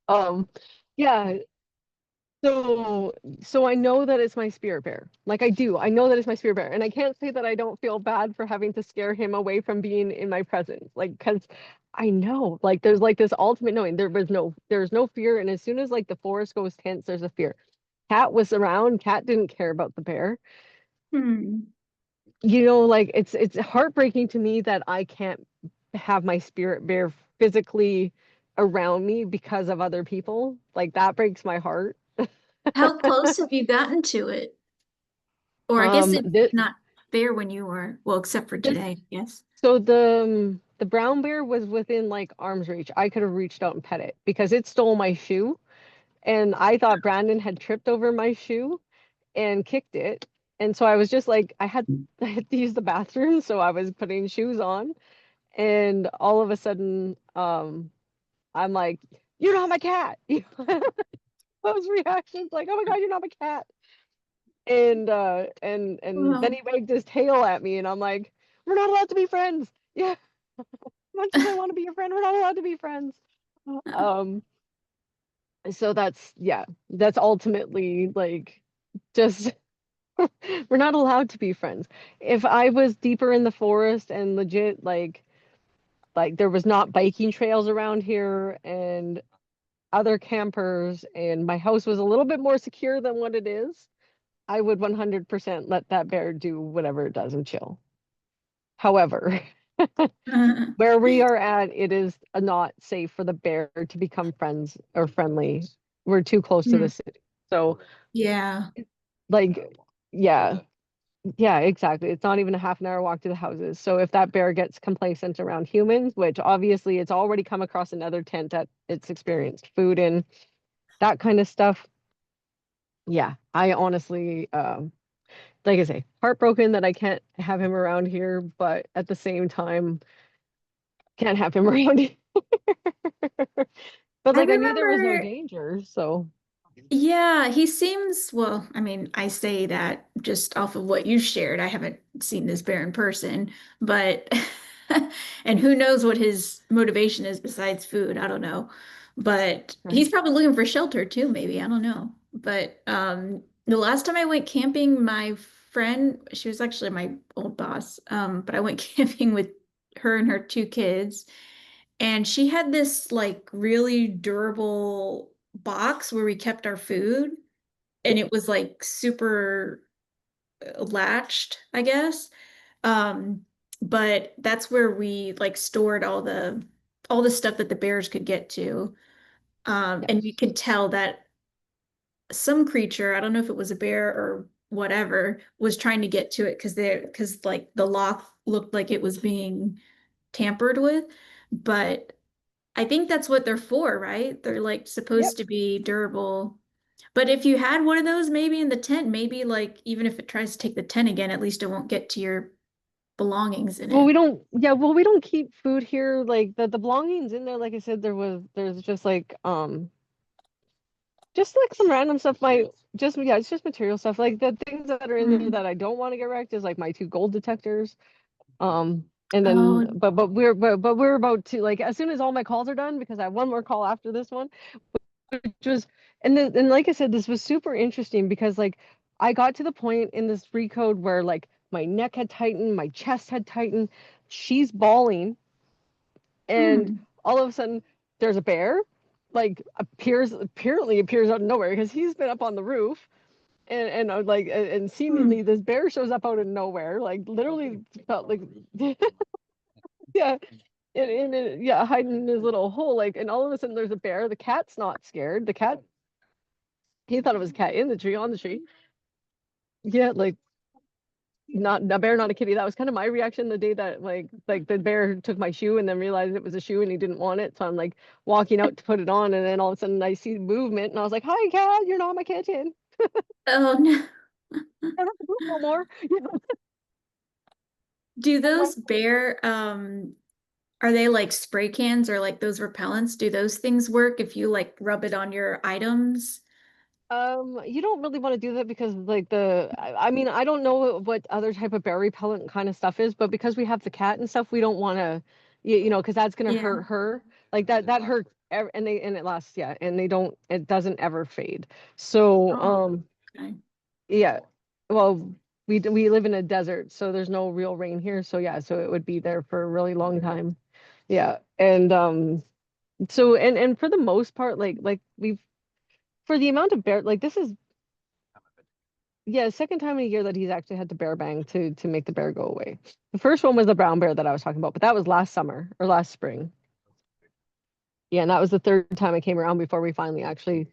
Um, yeah, so I know that it's my spirit bear. Like I do. I know that it's my spirit bear. And I can't say that I don't feel bad for having to scare him away from being in my presence. Like, because I know, like there's like this ultimate knowing. There's no fear. And as soon as like the forest goes tense, there's a fear. Cat was around. Cat didn't care about the bear. Hmm. Like it's heartbreaking to me that I can't have my spirit bear physically around me because of other people. Like that breaks my heart. How close have you gotten to it? Or I guess it's This not fair when you were, well, except for this today, yes. so the brown bear was within like arm's reach. I could have reached out and pet it because it stole my shoe, and I thought Brandon had tripped over my shoe and kicked it. And so I was just like, I had to use the bathroom, so I was putting shoes on, and all of a sudden, I'm like, "You're not my cat." Those reactions, like, "Oh my God, you're not my cat." And then Well, he wagged his tail at me, and I'm like, "We're not allowed to be friends." Yeah, as much as I want to be your friend, we're not allowed to be friends. Um, so that's ultimately like just we're not allowed to be friends. If I was deeper in the forest and legit like there was not biking trails around here and other campers and my house was a little bit more secure than what it is, I would 100% let that bear do whatever it does and chill. However, where we are at, it is not safe for the bear to become friends or friendly. We're too close to the mm, city. So, yeah. like, yeah, yeah, exactly. It's not even a half an hour walk to the houses. So if that bear gets complacent around humans, which obviously it's already come across another tent that it's experienced food and that kind of stuff. Yeah, I honestly, like I say, heartbroken that I can't have him around here, but at the same time, can't have him around here. But I like I knew there was no remember, danger, so yeah, he seems, well, I mean, I say that just off of what you shared. I haven't seen this bear in person, but, and who knows what his motivation is besides food. I don't know. But he's right. probably looking for shelter too, maybe. I don't know. But the last time I went camping, my friend, she was actually my old boss, but I went camping with her and her two kids. And she had this like really durable box where we kept our food, Yeah, and it was like super latched, I guess. Um, but that's where we like stored all the stuff that the bears could get to. And you yes. could tell that some creature, I don't know if it was a bear or whatever, was trying to get to it because like the lock looked like it was being tampered with. But I think that's what they're for, right? They're like Yep. supposed to be durable. But if you had one of those maybe in the tent, maybe like even if it tries to take the tent again, at least it won't get to your belongings in Well, it. we don't keep food here. Like the belongings in there, like I said, there's just like some random stuff. It's just material stuff. Like the things that are in there Mm. that I don't want to get wrecked is like my two gold detectors. And then Oh, but we're about to like as soon as all my calls are done because I have one more call after this one, which was and like I said, this was super interesting because like I got to the point in this free code where like my neck had tightened, my chest had tightened, she's bawling, and hmm. all of a sudden there's a bear like apparently appears out of nowhere because he's been up on the roof and Hmm. seemingly this bear shows up out of nowhere like literally felt like yeah yeah hiding in his little hole like and all of a sudden there's a bear. The cat's not scared. The cat, he thought it was a cat in the tree, on the tree. Yeah, like not a bear, not a kitty. That was kind of my reaction the day that like the bear took my shoe and then realized it was a shoe and he didn't want it. So I'm like walking out to put it on and then all of a sudden I see movement and I was like, "Hi cat, you're not my kitten. Oh no. I don't have to poop no more." You know? Do I'm like, those bear are they like spray cans or like those repellents? Do those things work if you like rub it on your items? you don't really want to do that because like I mean, I don't know what other type of bear repellent kind of stuff is, but because we have the cat and stuff, we don't want to, because that's gonna Yeah. hurt her. Like that hurt. and it lasts, yeah, and they don't, it doesn't ever fade. So, Oh, okay. yeah, well, we live in a desert, so there's no real rain here. So yeah, so it would be there for a really long time. Yeah, and so and for the most part, like we've for the amount of bear, like this is yeah, second time in a year that he's actually had to bear bang to make the bear go away. The first one was the brown bear that I was talking about, but that was last summer or last spring. Yeah, and that was the third time I came around before we finally actually,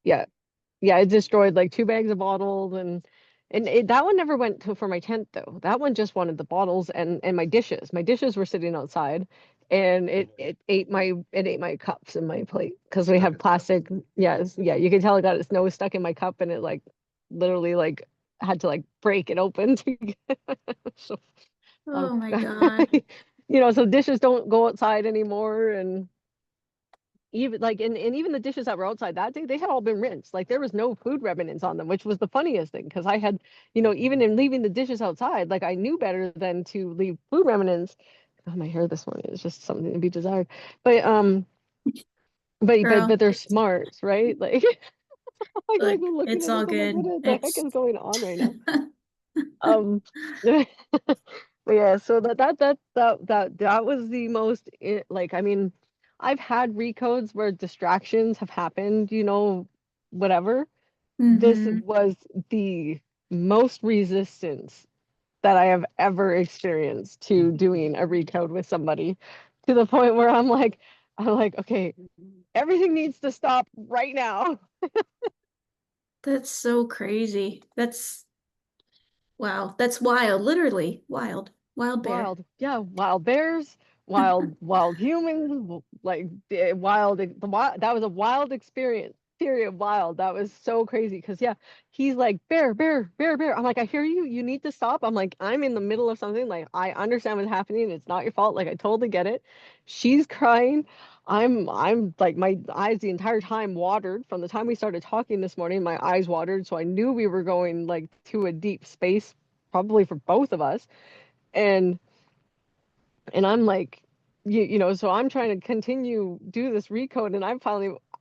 yeah, yeah, it destroyed like 2 bags of bottles that one never went to for my tent though. That one just wanted the bottles and my dishes. My dishes were sitting outside, and it ate my cups and my plate because we have plastic. Yes, yeah, you can tell it got its nose stuck in my cup, and it like literally like had to like break it open to get. So, um, Oh my God. so dishes don't go outside anymore, and even like and even the dishes that were outside that day, they had all been rinsed. Like there was no food remnants on them, which was the funniest thing because I had, even in leaving the dishes outside, like I knew better than to leave food remnants. Oh, my hair this morning is just something to be desired. But but Girl, they're smart, right? Like like look, I'm looking it's at this, all I'm like, good. what the heck It's is going on right now? Um, but yeah, so that was the most like I mean, I've had recodes where distractions have happened, whatever. This mm-hmm. was the most resistance that I have ever experienced to doing a recode with somebody, to the point where I'm like, okay, everything needs to stop right now. That's so crazy. That's wow. That's wild. Literally wild. Wild bear. Wild, yeah, wild bears, wild humans, like wild. That was a wild experience. Period. Wild. That was so crazy. Cause yeah, he's like bear, bear, bear, bear. I'm like, I hear you. You need to stop. I'm like, I'm in the middle of something. Like, I understand what's happening. It's not your fault. Like, I totally get it. She's crying. I'm like, my eyes the entire time watered from the time we started talking this morning. My eyes watered, so I knew we were going like to a deep space, probably for both of us. And I'm like, so I'm trying to continue do this recode, and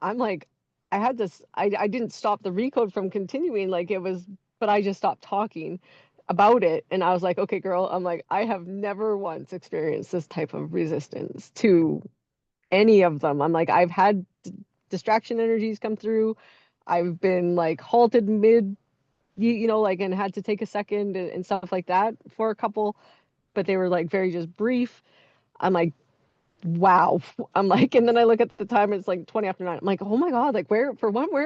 I'm like, I didn't stop the recode from continuing, like it was, but I just stopped talking about it, and I was like, okay, girl, I'm like, I have never once experienced this type of resistance to any of them. I'm like, I've had distraction energies come through. I've been like halted mid, like, and had to take a second and stuff like that for a couple, but they were like very just brief. I'm like, wow. I'm like, and then I look at the time, it's like 20 after 9. I'm like, oh my God, like where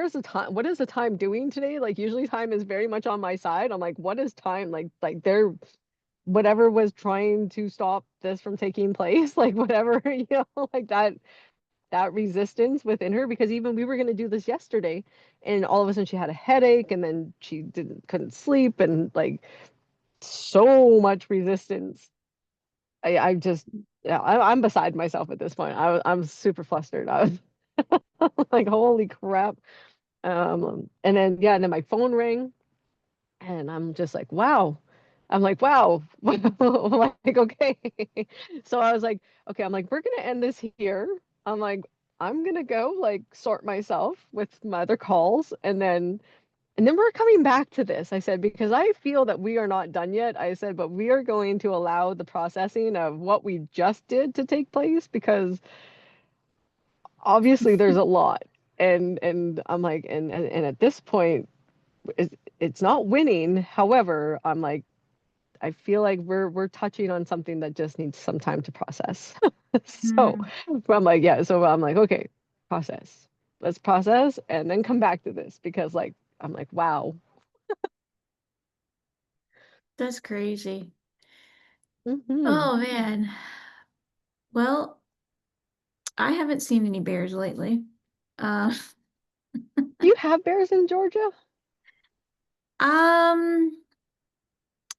is the time? What is the time doing today? Like usually time is very much on my side. I'm like, what is time? Like they're whatever was trying to stop this from taking place, like whatever, like that resistance within her, because even we were gonna do this yesterday, and all of a sudden she had a headache, and then she couldn't sleep, and like so much resistance. I just, yeah, I'm beside myself at this point. I'm super flustered. I was like, holy crap. And then yeah, and then my phone rang, and I'm just like, wow. I'm like, wow. Like, okay. So I was like, okay, I'm like, we're gonna end this here. I'm like, I'm gonna go like sort myself with my other calls, and then we're coming back to this, I said, because I feel that we are not done yet. I said, but we are going to allow the processing of what we just did to take place, because obviously there's a lot. And I'm like, and at this point, it's not winning. However, I'm like, I feel like we're touching on something that just needs some time to process. So Mm, I'm like, yeah. So I'm like, okay, process. Let's process and then come back to this, because like I'm like, wow. that's crazy. Hmm. Oh man. Well, I haven't seen any bears lately. Uh, Do you have bears in Georgia? um,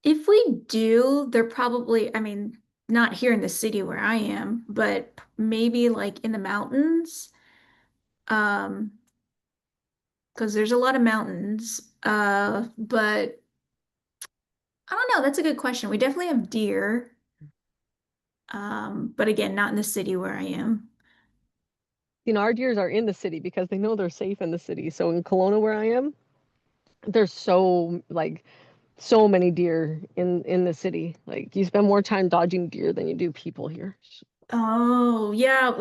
if we do, they're probably, I mean, not here in the city where I am, but maybe like in the mountains. Um, because there's a lot of mountains. But I don't know. That's a good question. We definitely have deer. But again, not in the city where I am. our deers are in the city because they know they're safe in the city. So in Kelowna, where I am, there's so many deer in the city. Like you spend more time dodging deer than you do people here. Oh, yeah.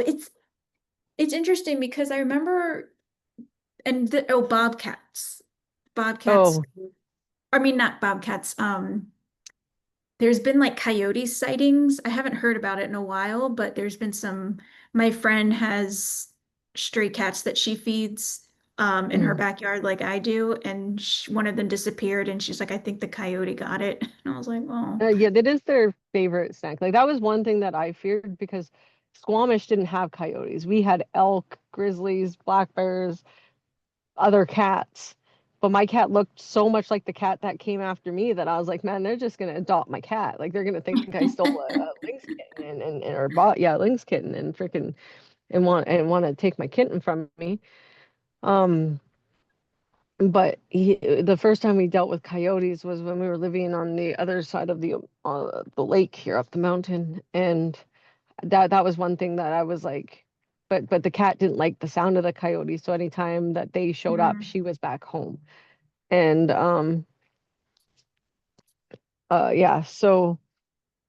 It's interesting because I remember bobcats. Bobcats. Oh, I mean not bobcats. There's been like coyote sightings. I haven't heard about it in a while, but there's been some. My friend has stray cats that she feeds in her mm. backyard like I do, and one of them disappeared, and she's like, I think the coyote got it. And I was like, oh, Yeah, that is their favorite snack. Like that was one thing that I feared because Squamish didn't have coyotes. We had elk, grizzlies, black bears, other cats. But my cat looked so much like the cat that came after me that I was like, man, they're just gonna adopt my cat. Like they're gonna think I stole a lynx kitten or bought yeah, lynx kitten and freaking and want to take my kitten from me. Um, but the first time we dealt with coyotes was when we were living on the other side of the lake here up the mountain, and that was one thing that I was like, but the cat didn't like the sound of the coyotes, so anytime that they showed up, mm, she was back home. And yeah, so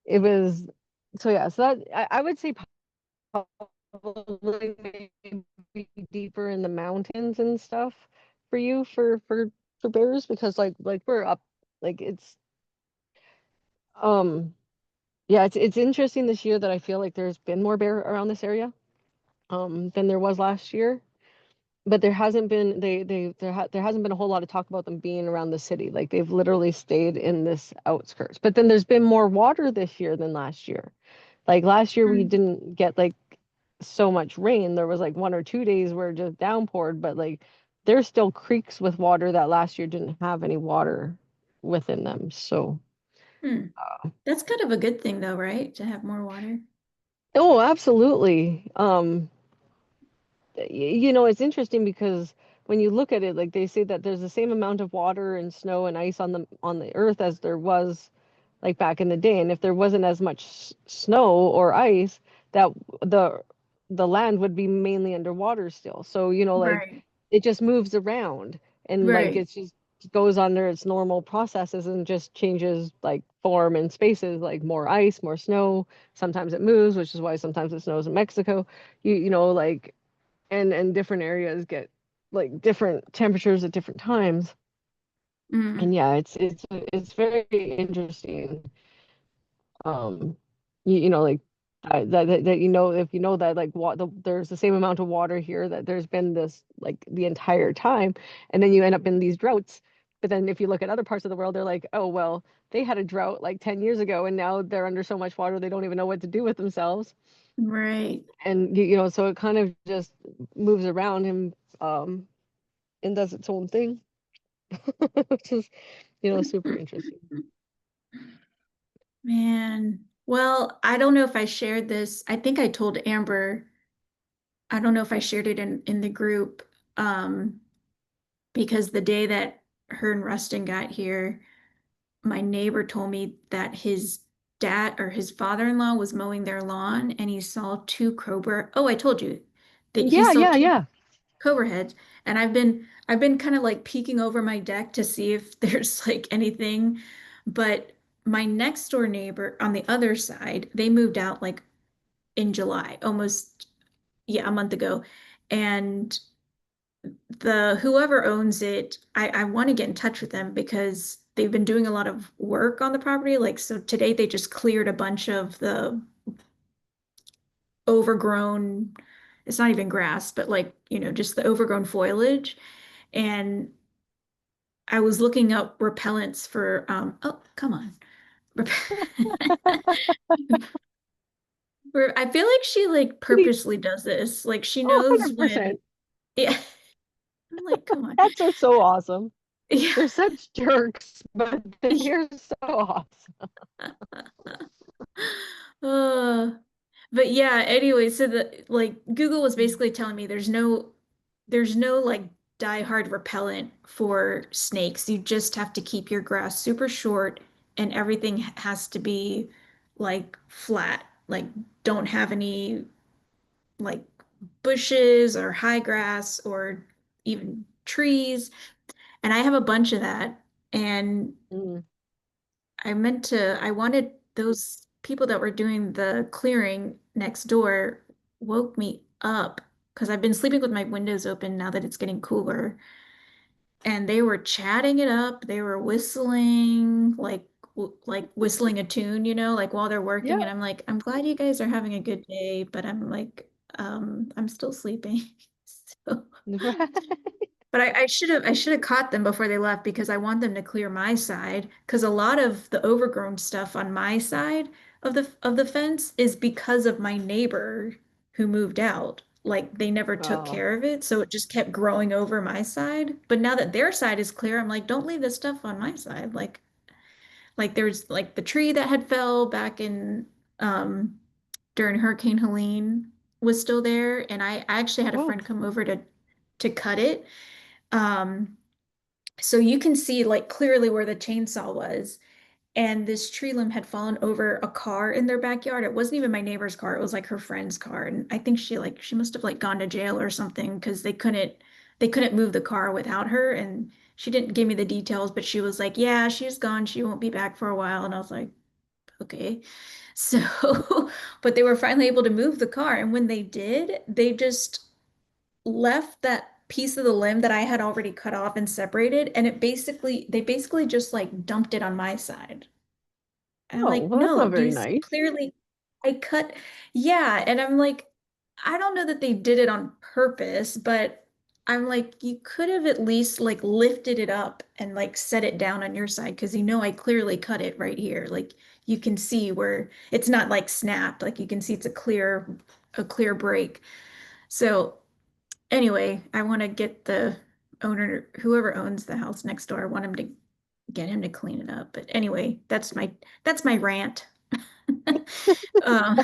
it was so yeah, so that I would say probably maybe deeper in the mountains and stuff for you for bears because like we're up like it's um yeah, it's interesting this year that I feel like there's been more bear around this area than there was last year. But there hasn't been there hasn't been a whole lot of talk about them being around the city. Like they've literally stayed in this outskirts. But then there's been more water this year than last year. Like last year we mm, didn't get like so much rain. There was like 1 or 2 days where it just downpoured, but like there's still creeks with water that last year didn't have any water within them. So, mm. That's kind of a good thing though, right? To have more water. oh, absolutely. It's interesting because when you look at it, like they say that there's the same amount of water and snow and ice on the earth as there was like back in the day. And if there wasn't as much snow or ice, that the the land would be mainly underwater still. So, like Right. it just moves around and like Right. it's just goes under its normal processes and just changes like form and spaces, like more ice, more snow. Sometimes it moves, which is why sometimes it snows in Mexico. Like and different areas get like different temperatures at different times. Mm, And yeah, it's very interesting. Um, like that if you know that like there's the same amount of water here that there's been this like the entire time, and then you end up in these droughts. But then if you look at other parts of the world, they're like, oh well, they had a drought like 10 years ago, and now they're under so much water they don't even know what to do with themselves. right. And so it kind of just moves around and does its own thing, which is, super interesting. Man. Well, I don't know if I shared this. I think I told Amber. I don't know if I shared it in the group. Um, because the day that her and Rustin got here, my neighbor told me that his dad or his father-in-law was mowing their lawn and he saw two cobra. Oh, I told you that he Yeah, saw yeah, two yeah. cobra heads. And I've been kind of like peeking over my deck to see if there's like anything. But my next door neighbor on the other side, they moved out like in July, almost, yeah, a month ago. And the whoever owns it, I want to get in touch with them because they've been doing a lot of work on the property. Like, so today they just cleared a bunch of the overgrown, it's not even grass, but like, just the overgrown foliage. And I was looking up repellents for, oh, come on. Rep- I feel like she like Pretty- purposely does this. Like she Oh, knows when, 100%. yeah. I'm like, come on. Cats are so awesome. Yeah. They're such jerks, but they're so awesome. Uh, but yeah, anyway, so the like Google was basically telling me there's no like die hard repellent for snakes. You just have to keep your grass super short and everything has to be like flat. Like don't have any like bushes or high grass or even trees. And I have a bunch of that. And Mm. I wanted those people that were doing the clearing next door woke me up because I've been sleeping with my windows open now that it's getting cooler. And they were chatting it up. They were whistling, like whistling a tune, like while they're working. And Yeah. I'm like, I'm glad you guys are having a good day, but I'm like, I'm still sleeping. So but I should have caught them before they left because I want them to clear my side because a lot of the overgrown stuff on my side of the fence is because of my neighbor who moved out. Like they never took Oh. care of it, so it just kept growing over my side. But now that their side is clear, I'm like, don't leave this stuff on my side. Like there's like the tree that had fell back in um during Hurricane Helene was still there, and I actually had a Oh. friend come over to cut it. Um, so you can see like clearly where the chainsaw was. And this tree limb had fallen over a car in their backyard. It wasn't even my neighbor's car. It was like her friend's car. And I think she must have like gone to jail or something because they couldn't move the car without her. And she didn't give me the details, but she was like, yeah, she's gone. She won't be back for a while. And I was like, okay. So, but they were finally able to move the car. And when they did, they just left that piece of the limb that I had already cut off and separated, and they basically just like dumped it on my side. And I'm Oh, like, well, that's no, not very these nice. clearly I cut, yeah. And I'm like, I don't know that they did it on purpose, but I'm like, you could have at least like lifted it up and like set it down on your side because I clearly cut it right here. Like you can see where it's not like snapped, like you can see it's a clear break. So anyway, I want to get the owner, whoever owns the house next door, I want him to get him to clean it up. But anyway, that's my rant. Um,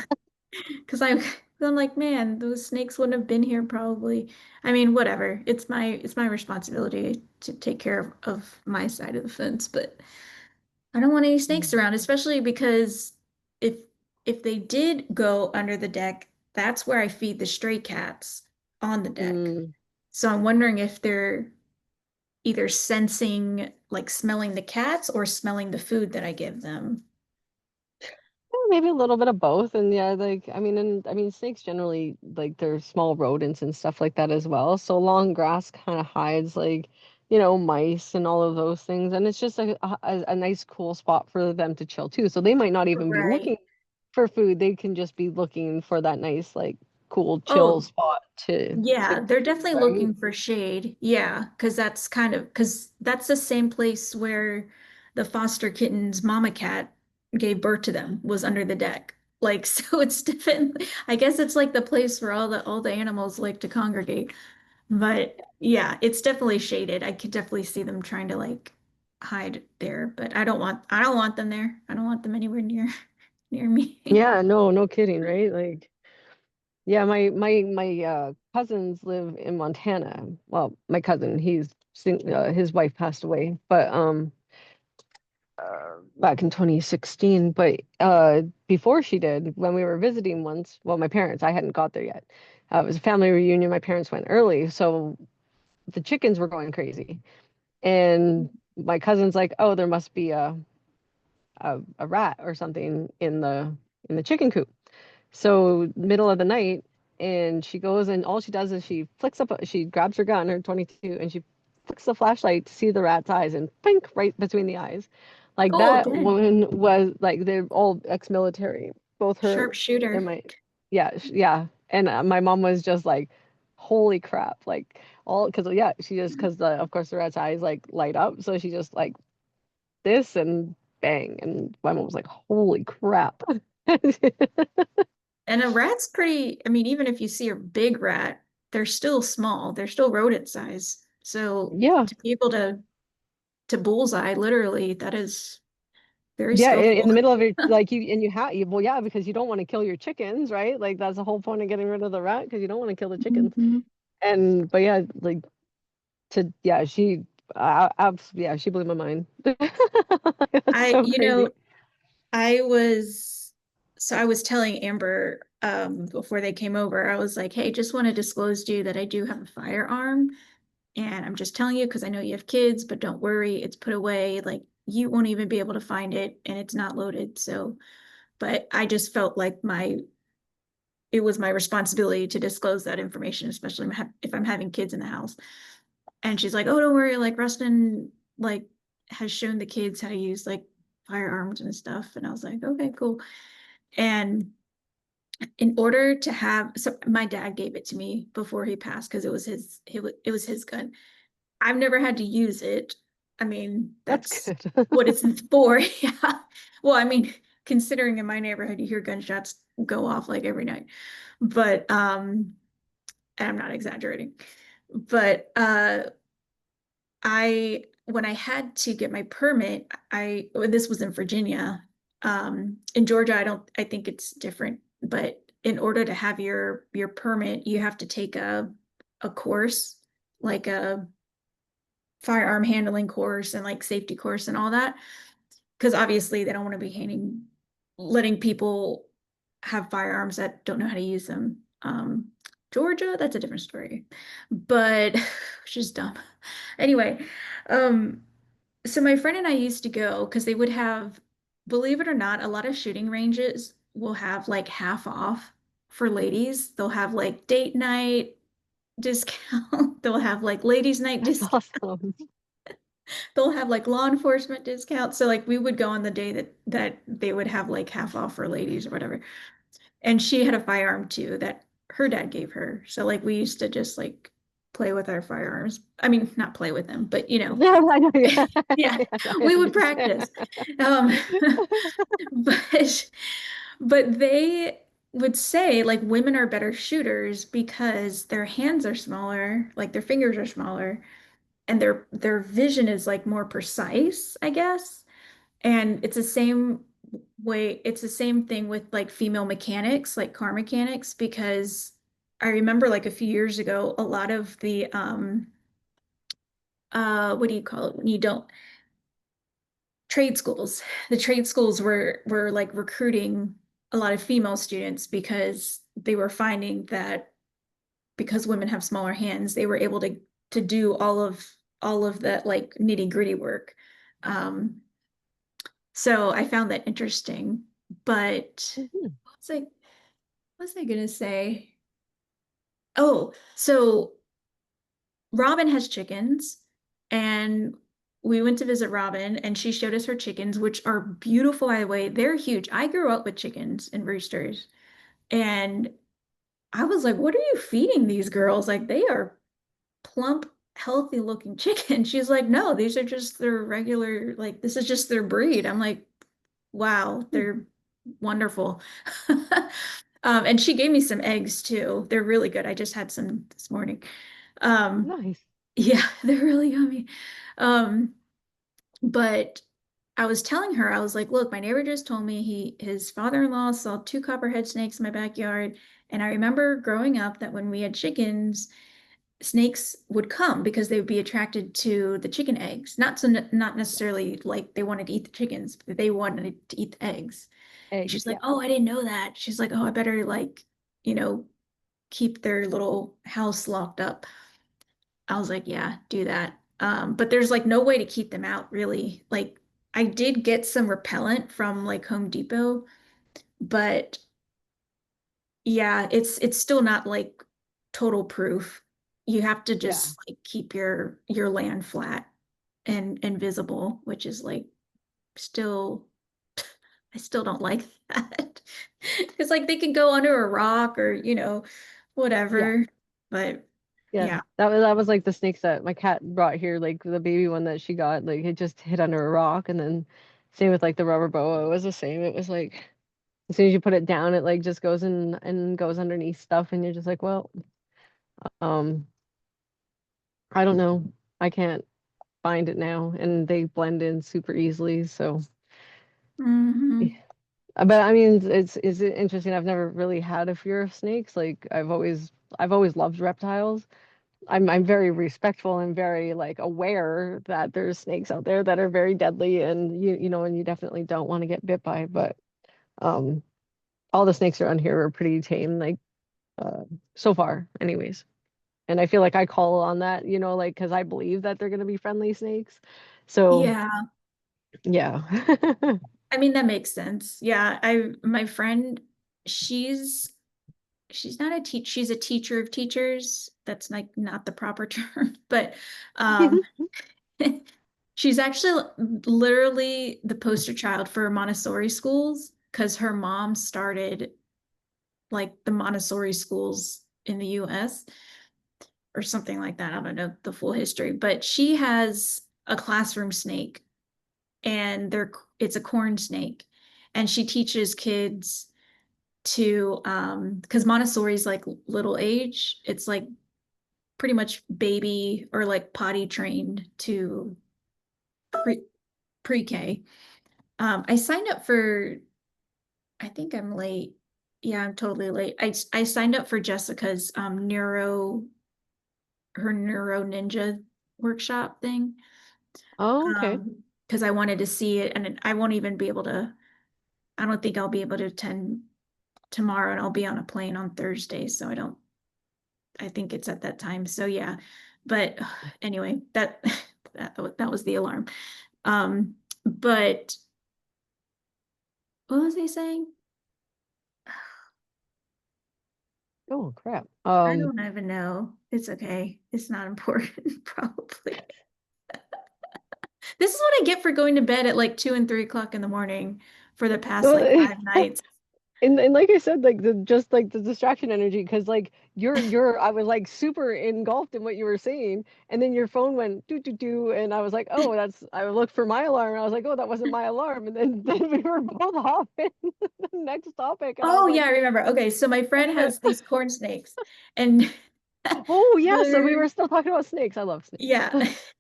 because I'm like, man, those snakes wouldn't have been here probably. I mean, whatever. It's my responsibility to take care of my side of the fence, but I don't want any snakes Mm. around, especially because if if they did go under the deck, that's where I feed the stray cats on the deck. Mm. So I'm wondering if they're either sensing, like smelling the cats or smelling the food that I give them. Well, maybe a little bit of both. And yeah, like I mean snakes generally like they're small rodents and stuff like that as well. So long grass kind of hides like, mice and all of those things. And it's just a nice cool spot for them to chill too. So they might not even be Right. looking for food. They can just be looking for that nice like cool chill Oh, spot to yeah, they're eat, definitely right? looking for shade. Yeah, because that's the same place where the foster kitten's mama cat gave birth to them was under the deck. Like, so it's different. I guess it's like the place where all the animals like to congregate. But yeah, it's definitely shaded. I could definitely see them trying to like hide there, but I don't want them there. I don't want them anywhere near me. Yeah, no, no kidding, right? Like yeah, my cousins live in Montana. Well, my cousin, his wife passed away, but back in 2016. But before she did, when we were visiting once, well, my parents, I hadn't got there yet. It was a family reunion. My parents went early, so the chickens were going crazy, and my cousin's like, "Oh, there must be a rat or something in the chicken coop." So middle of the night, and she goes and all she does is she grabs her gun, her 22, and she flicks the flashlight to see the rat's eyes and pink right between the eyes. Like Oh, that dang. woman was like they're all ex-military, both her and Sharpshooter. my yeah yeah, and my mom was just like, holy crap, like all because yeah she just because the of course the rat's eyes like light up, so she just like this and bang, and my mom was like, holy crap. And a rat's pretty, I mean, even if you see a big rat, they're still small. They're still rodent size. So Yeah. to be able to bullseye, literally, that is very Yeah, in skillful. the middle of it, like well, yeah, because you don't want to kill your chickens, right? Like that's the whole point of getting rid of the rat because you don't want to kill the chickens. Mhm. And but yeah, like yeah, yeah, she blew my mind. It was I, so you crazy. know, I was. So I was telling Amber before they came over, I was like, hey, just want to disclose to you that I do have a firearm. And I'm just telling you because I know you have kids, but don't worry, it's put away. Like you won't even be able to find it and it's not loaded. So, but I just felt like it was my responsibility to disclose that information, especially if I'm having kids in the house. And she's like, oh, don't worry. Like Rustin, like has shown the kids how to use like firearms and stuff. And I was like, okay, cool. And in order to have, so my dad gave it to me before he passed because it was his gun. I've never had to use it. I mean, That's that's good. what it's for. Yeah. Well, I mean, considering in my neighborhood you hear gunshots go off like every night. But and I'm not exaggerating. But I when I had to get my permit, this was in Virginia. In Georgia, I think it's different, but in order to have your permit, you have to take a course, like a firearm handling course and like safety course and all that. Because obviously they don't want to be letting people have firearms that don't know how to use them. Georgia, that's a different story, but which is dumb. Anyway, um, so my friend and I used to go because they would have, believe it or not, a lot of shooting ranges will have like half off for ladies. They'll have like date night discount. They'll have like ladies' night That's discount. awesome. They'll have like law enforcement discounts. So like we would go on the day that they would have like half off for ladies or whatever. And she had a firearm too that her dad gave her. So like we used to just like play with our firearms. I mean, not play with them, but No, I know. Yeah, yeah, yeah, no, I we would understand. practice. Um, but they would say like women are better shooters because their hands are smaller, like their fingers are smaller, and their vision is like more precise, I guess. And it's the same thing with like female mechanics, like car mechanics, because I remember like a few years ago, a lot of the what do you call it when you don't trade schools. The trade schools were like recruiting a lot of female students because they were finding that because women have smaller hands, they were able to do all of that like nitty-gritty work. Um, so I found that interesting. But Mhm. what was I gonna say? Oh, so Robin has chickens, and we went to visit Robin, and she showed us her chickens, which are beautiful, by the way. They're huge. I grew up with chickens and roosters, and I was like, "What are you feeding these girls? Like, they are plump, healthy looking chickens." She's like, "No, these are just their regular, like, this is just their breed." I'm like, "Wow, they're wonderful." And she gave me some eggs too. They're really good. I just had some this morning. Um, Nice. yeah, they're really yummy. Um, but I was telling her, I was like, look, my neighbor just told me his father-in-law saw two copperhead snakes in my backyard. And I remember growing up that when we had chickens, snakes would come because they would be attracted to the chicken eggs. Not necessarily like they wanted to eat the chickens, but they wanted to eat the eggs. And Eggs, she's like, yeah. oh, I didn't know that. She's like, oh, I better like, you know, keep their little house locked up. I was like, yeah, do that. But there's like no way to keep them out really. Like I did get some repellent from like Home Depot, but yeah, it's still not like total proof. You have to Yeah. just like keep your land flat and visible, which is like still I still don't like that. Because like they can go under a rock or, Yeah. whatever. But Yeah. yeah. That was like the snakes that my cat brought here, like the baby one that she got, like it just hid under a rock, and then same with like the rubber boa, it was the same. It was like as soon as you put it down, it like just goes in and goes underneath stuff, and you're just like, well, um, I don't know. I can't find it now, and they blend in super easily, so yeah. Hmm. But I mean, it's interesting. I've never really had a fear of snakes. Like I've always loved reptiles. I'm very respectful and very like aware that there's snakes out there that are very deadly, and you know and you definitely don't want to get bit by. But um all the snakes around here are pretty tame, like uh, so far, anyways. And I feel like I call on that, like because I believe that they're gonna be friendly snakes. So Yeah. yeah. I mean, that makes sense. Yeah, my friend, she's she's not a teach she's a teacher of teachers. That's like not the proper term, but um she's actually literally the poster child for Montessori schools because her mom started like the Montessori schools in the US or something like that. I don't know the full history, but she has a classroom snake and it's a corn snake. And she teaches kids to because Montessori is like little age. It's like pretty much baby or like potty trained to pre pre-K. I signed up for, I think I'm late. Yeah, I'm totally late. I signed up for Jessica's her neuro ninja workshop thing. Oh, okay. Because I wanted to see it and I won't even be able to, I don't think I'll be able to attend tomorrow and I'll be on a plane on Thursday. So I think it's at that time. So yeah. But anyway, that was the alarm. Um, but what was I saying? Oh, crap. I don't even know. It's okay. It's not important, probably. This is what I get for going to bed at like 2 and 3 o'clock in the morning for the past like Well, 5 nights. and like I said, like the just like the distraction energy, because like you're I was like super engulfed in what you were saying, and then your phone went do do do, and I was like, oh, that's I looked for my alarm, and I was like, oh, that wasn't my alarm, and then then we were both off in the next topic, and I was Oh like, yeah, I remember. Okay, so my friend has these corn snakes and oh yeah, so we they're were still talking about snakes. I love yeah. snakes.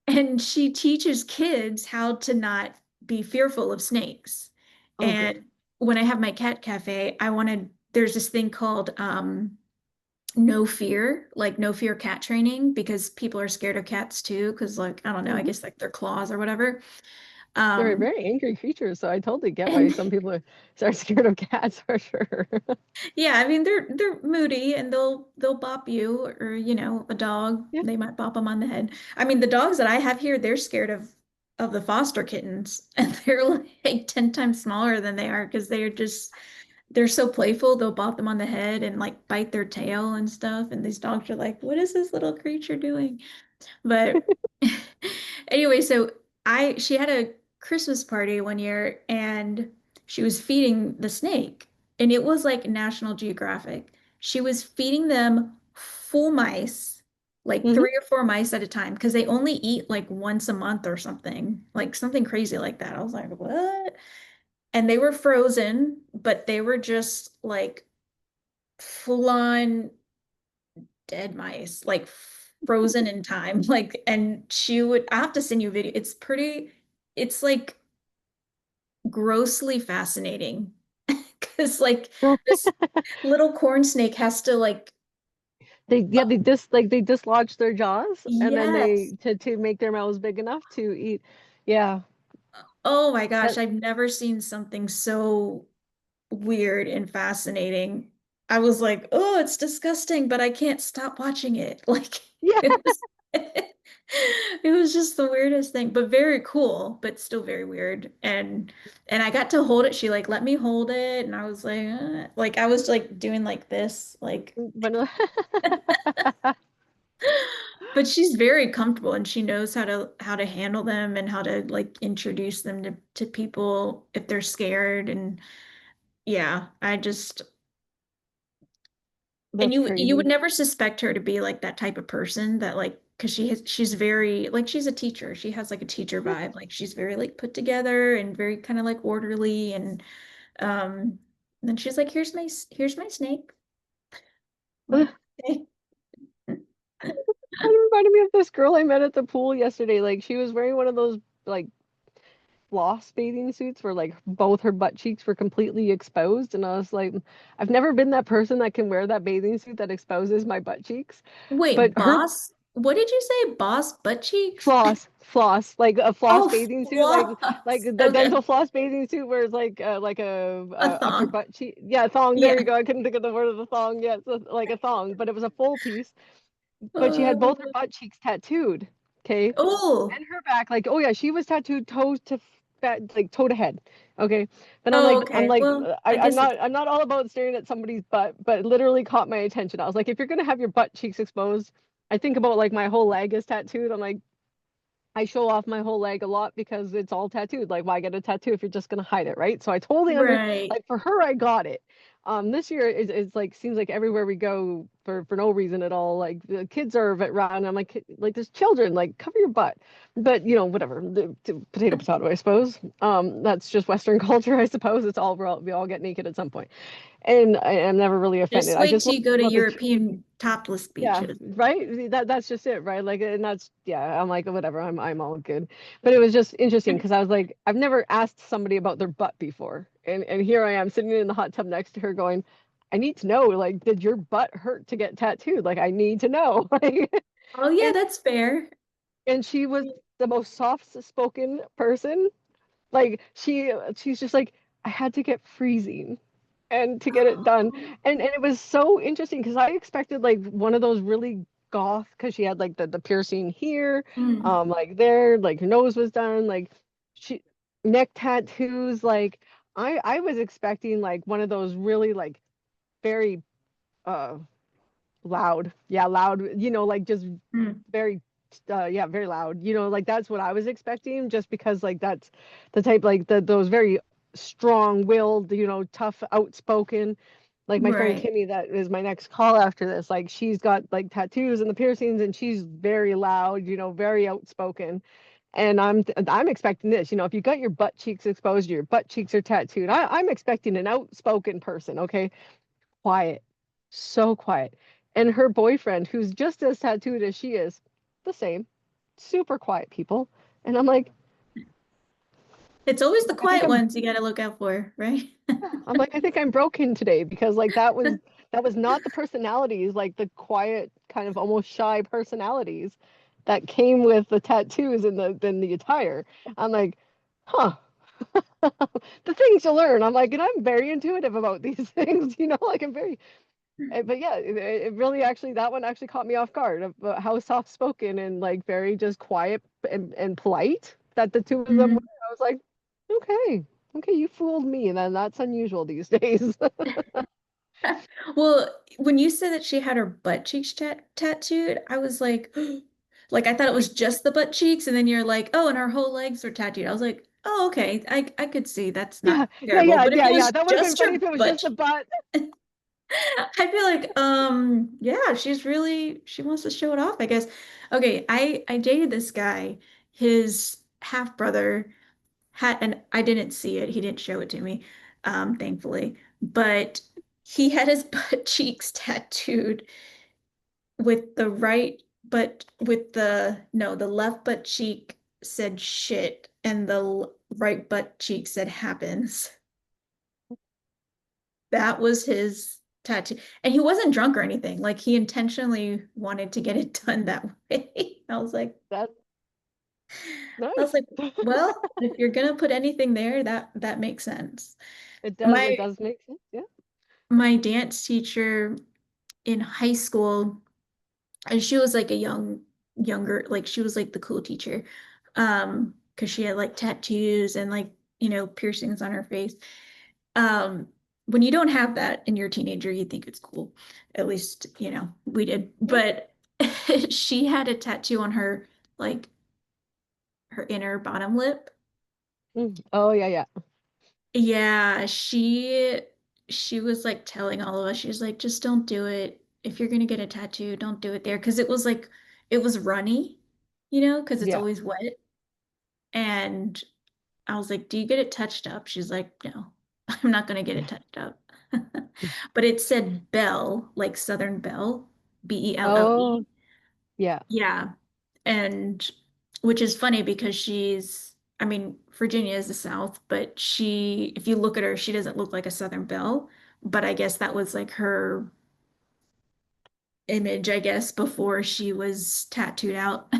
And she teaches kids how to not be fearful of snakes. Oh, good. And when I have my cat cafe, there's this thing called no fear, like no fear cat training, because people are scared of cats too, because like, I don't know, I Hmm. guess like their claws or whatever. They're Um, very angry creatures, so I totally get why and some people are scared of cats for sure. yeah, I mean they're moody and they'll bop you or a dog, Yeah. they might bop them on the head. I mean the dogs that I have here, they're scared of the foster kittens and they're like 10 times smaller than they are because they're so playful. They'll bop them on the head and like bite their tail and stuff. And these dogs are like, what is this little creature doing? But anyway, so she had a Christmas party one year and she was feeding the snake and it was like National Geographic. She was feeding them full mice, like Hmm. 3 or 4 mice at a time because they only eat like once a month or something, like something crazy like that. I was like, what? And they were frozen, but they were just like full on dead mice, like frozen in time. Like, and I have to send you a video. It's like grossly fascinating because like this little corn snake has to like, Yeah, they dislodge their jaws, and then yes. they to make their mouths big enough to eat. Yeah. Oh my gosh, That I've never seen something so weird and fascinating. I was like, oh, it's disgusting, but I can't stop watching it. Like yeah. it was it was just the weirdest thing, but very cool, but still very weird. And I got to hold it. She like let me hold it, and I was like I was like doing like this, like But but she's very comfortable and she knows how to handle them and how to like introduce them to people if they're scared and yeah, I just and that's you would crazy. never suspect her to be like that type of person that like because she's very like she's a teacher. She has like a teacher Yeah. vibe. Like she's very like put together and very kind of like orderly um then she's like here's my snake. I'm like okay. That reminded me of this girl I met at the pool yesterday. Like she was wearing one of those like floss bathing suits where like both her butt cheeks were completely exposed, and I was like, I've never been that person that can wear that bathing suit that exposes my butt cheeks. Wait, But her boss? what did you say? Boss butt cheeks? Floss, like a floss Oh, bathing suit, like floss. the dental Okay. floss bathing suit, where it's like A upper thong. butt cheek. Yeah, thong. There you Yeah. go. I couldn't think of the word of the thong. Yeah, so like a thong, but it was a full piece. But she had both her Oh, butt cheeks tattooed. Okay, oh, and her back, like, oh yeah, she was tattooed like toe to head. Okay, but oh, I'm okay. like, Well, I guess it's I'm not all about staring at somebody's butt, but it literally caught my attention. I was like, if you're gonna have your butt cheeks exposed, I think about like my whole leg is tattooed. I'm like, I show off my whole leg a lot because it's all tattooed. Like, why get a tattoo if you're just gonna hide it, right? So I totally right. like, for her, I got it. This year is like, seems like everywhere we go for no reason at all. Like, the kids are around. I'm like, there's children. Like, cover your butt. But whatever. Potato potato, I suppose. That's just Western culture, I suppose. It's all we all get naked at some point, and I'm never really offended. Just I wait just till love you go to about the European topless yeah, beaches. right. That's just it, right? Like, and that's yeah. I'm like, whatever. I'm all good. But it was just interesting because I was like, I've never asked somebody about their butt before, and here I am sitting in the hot tub next to her, going, I need to know. Like, did your butt hurt to get tattooed? Like, I need to know. Like, Oh yeah, and that's fair. and she was the most soft-spoken person. Like, she's just like, I had to get freezing and to get it done. Oh, And it was so interesting because I expected like one of those really goth, because she had like the piercing here, mm, like there, like her nose was done, like she neck tattoos. Like, I was expecting like one of those really like very uh loud, yeah, loud, like just mm, very yeah, very loud, like that's what I was expecting, just because like that's the type, like those very strong-willed, tough, outspoken, like my friend right. Kimmy, that is my next call after this, like she's got like tattoos and the piercings, and she's very loud, very outspoken. And I'm expecting this, if you got your butt cheeks exposed, your butt cheeks are tattooed, I'm expecting an outspoken person, okay? Quiet, so quiet. And her boyfriend, who's just as tattooed as she is, the same, super quiet people. And It's always the I think quiet ones you got to look out for, right? I think I'm broken today, because like that was not the personalities, like the quiet, kind of almost shy personalities that came with the tattoos and the attire. I'm like, huh. The things you learn. I'm like, and I'm very intuitive about these things, like I'm very. But yeah, it really, actually, that one actually caught me off guard about how soft spoken and like very just quiet and polite that the two of them were. Mhm. I was like, okay, okay, you fooled me. And then that's unusual these days. Well, when you said that she had her butt cheeks tattooed, I was like, like I thought it was just the butt cheeks, and then you're like, oh, and her whole legs are tattooed. I was like, oh, okay, I could see that's Yeah, not yeah, terrible. yeah, But if yeah, it yeah. was That would have been just funny if her it was just butt, the butt. I'd be like, yeah, she wants to show it off, I guess. Okay, I dated this guy. His half brother had, and I didn't see it. He didn't show it to me, thankfully. But he had his butt cheeks tattooed with the right, but with the no, the left butt cheek said shit, and the right butt cheek said happens. That was his tattoo. And he wasn't drunk or anything. Like he intentionally wanted to get it done that way. That's I was nice. like, well, if you're gonna put anything there, that makes sense. It does. It My does make sense. Yeah. my dance teacher in high school, and she was like a younger, like she was like the cool teacher. Because she had like tattoos and like, piercings on her face. Um, when you don't have that and you're a teenager, you think it's cool. At least, we did. Yeah. But she had a tattoo on her, like her inner bottom lip. Oh yeah, yeah. Yeah, she was like telling all of us, she was like, just don't do it. If you're gonna get a tattoo, don't do it there. Because it was runny, because it's Yeah. always wet. And I was like, do you get it touched up? She's like, no, I'm not gonna get it touched up. But it said Belle, like Southern Belle, Oh Belle. yeah. Yeah. And which is funny because I mean, Virginia is the South, but if you look at her, she doesn't look like a Southern Belle. But I guess that was like image, I guess, before she was tattooed out.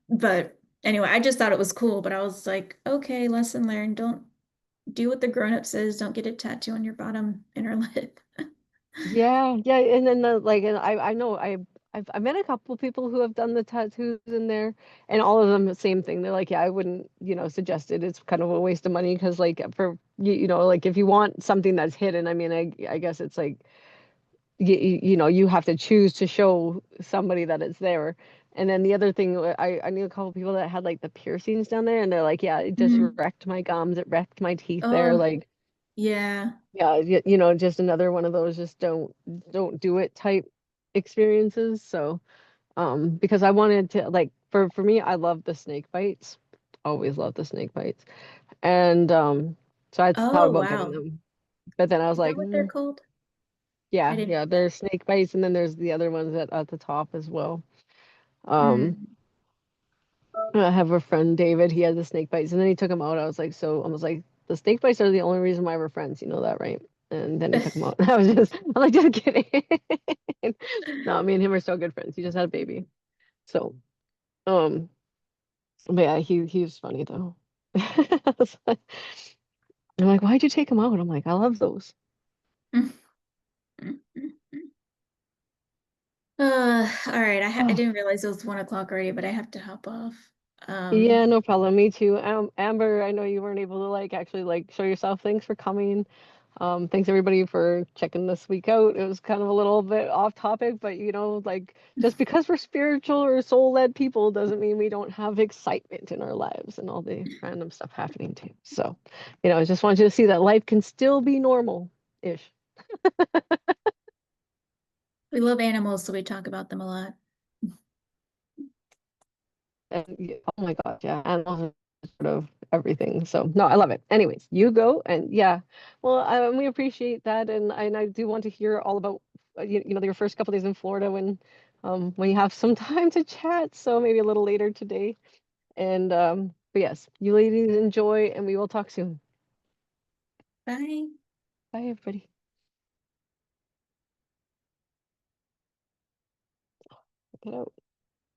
But anyway, I just thought it was cool, but I was like, okay, lesson learned. Don't do what the grown-up says. Don't get a tattoo on your bottom inner lip. Yeah, yeah, and then and I know I met a couple of people who have done the tattoos in there, and all of them the same thing. They're like, yeah, I wouldn't, suggest it. It's kind of a waste of money because like for like if you want something that's hidden, I mean, I guess it's like you have to choose to show somebody that it's there. And then the other thing, I knew a couple of people that had like the piercings down there, and they're like, yeah, it just Mhm. wrecked my gums, it wrecked my teeth there, Oh, like. yeah. Yeah, just another one of those just don't do it type experiences. So, because I wanted to like for me, I love the snake bites. Always love the snake bites. And so I thought Oh, about getting wow. them. But then I was Is that like, what they're called? I yeah, didn't yeah, know that. there's snake bites and then there's the other ones at the top as well. Um Mm. I have a friend, David, he has the snake bites and then he took them out. I was like, the snake bites are the only reason why we're friends, you know that, right? And then he took them out. I'm like, just kidding. No, me and him are still good friends. He just had a baby. So, um, but yeah, he was funny though. I'm like, why'd you take him out? I'm like, I love those. All right. I Oh, didn't realize it was 1 o'clock already, but I have to hop off. yeah, no problem. Me too. Amber, I know you weren't able to like actually like show yourself. Thanks for coming. Thanks everybody for checking this week out. It was kind of a little bit off topic, but like just because we're spiritual or soul-led people doesn't mean we don't have excitement in our lives and all the random stuff happening too. So, I just want you to see that life can still be normal-ish. We love animals, so we talk about them a lot. And oh my God, yeah, animals are sort of everything. So no, I love it. Anyways, you go and yeah, well, we appreciate that, and I do want to hear all about your first couple days in Florida when you have some time to chat. So maybe a little later today. And but yes, you ladies enjoy, and we will talk soon. Bye. Bye, everybody. Get out.